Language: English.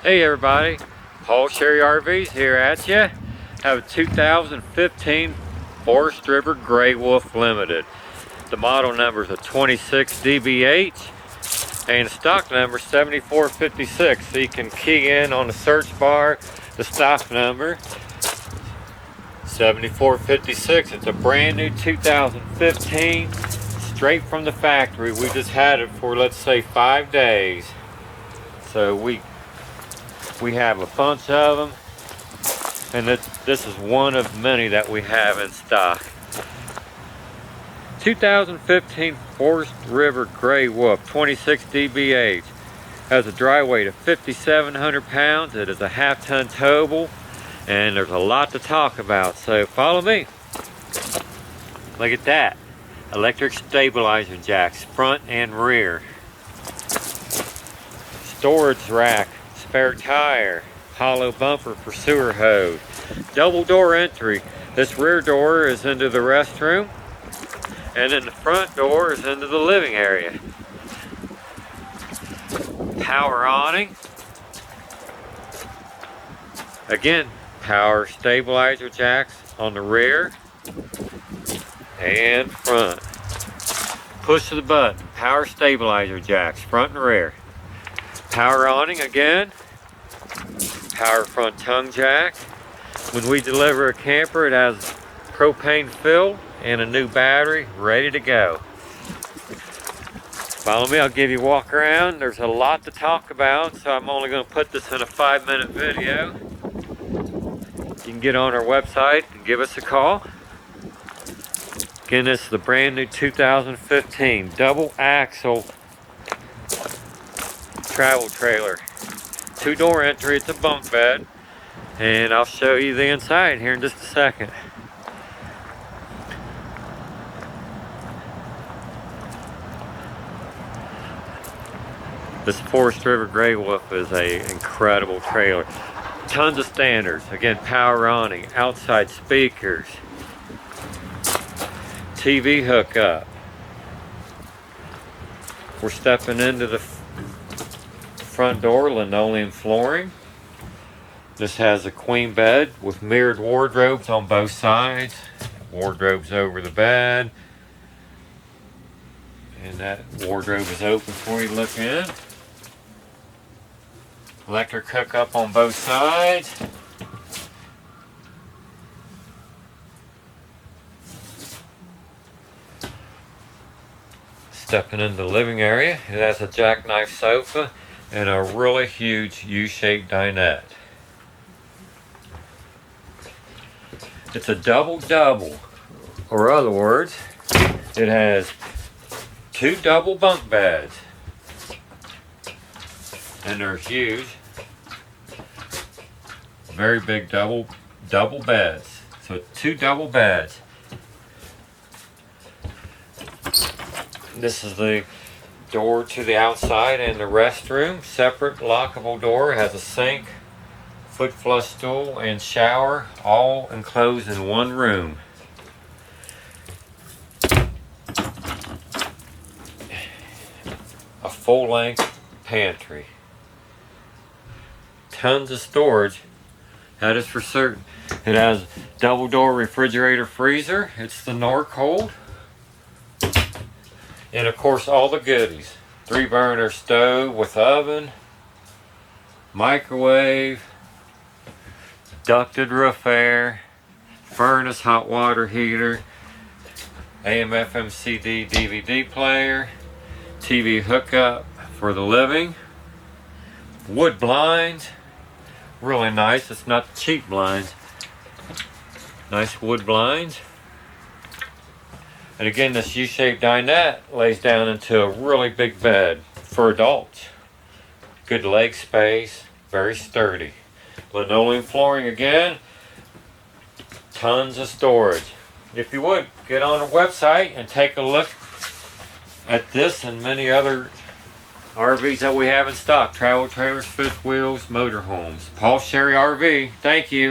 Hey everybody, Paul Sherry RVs here at you. Have a 2015 Forest River Gray Wolf Limited. The model number is a 26 DBH and the stock number is 7456. So you can key in on the search bar the stock number 7456. It's a brand new 2015, straight from the factory. We just had it for, let's say, 5 days. So we have a bunch of them, and this is one of many that we have in stock. 2015 Forest River Gray Wolf 26 DBH has a dry weight of 5,700 pounds. It is a half-ton towable, and there's a lot to talk about, so follow me. Look at that. Electric stabilizer jacks, front and rear. Storage rack, spare tire, hollow bumper for sewer hose, double door entry. This rear door is into the restroom, and then the front door is into the living area. Power awning. Again, power stabilizer jacks on the rear and front. Push of the button, power stabilizer jacks, front and rear. Power awning again. Power front tongue jack. When we deliver a camper, it has propane fill and a new battery ready to go. Follow me, I'll give you a walk around. There's a lot to talk about, so I'm only going to put this in a 5-minute video. You can get on our website and give us a call. Again, this is the brand new 2015 double axle travel trailer. 2-door entry, it's a bunk bed, and I'll show you the inside here in just a second. This Forest River Gray Wolf is an incredible trailer. Tons of standards. Again, power awning, outside speakers, TV hookup. We're stepping into the front door, linoleum flooring. This has a queen bed with mirrored wardrobes on both sides. Wardrobes over the bed. And that wardrobe is open for you to look in. Electric hookup on both sides. Stepping into the living area, it has a jackknife sofa and a really huge U-shaped dinette. It's a double-double, or other words, it has 2 double bunk beds, and they're huge, very big double beds. So 2 double beds. This is the door to the outside and the restroom. Separate lockable door. It has a sink, foot flush stool, and shower, all enclosed in one room. A full-length pantry. Tons of storage. That is for certain. It has double door refrigerator freezer. It's the Norcold. And of course all the goodies. 3-burner stove with oven, microwave, ducted roof air, furnace, hot water heater, AM/FM CD DVD player, TV hookup for the living, wood blinds, really nice. It's not cheap blinds. Nice wood blinds. And again, this U-shaped dinette lays down into a really big bed for adults. Good leg space, very sturdy. Linoleum flooring again. Tons of storage. If you would, get on our website and take a look at this and many other RVs that we have in stock. Travel trailers, fifth wheels, motorhomes. Paul Sherry RV, thank you.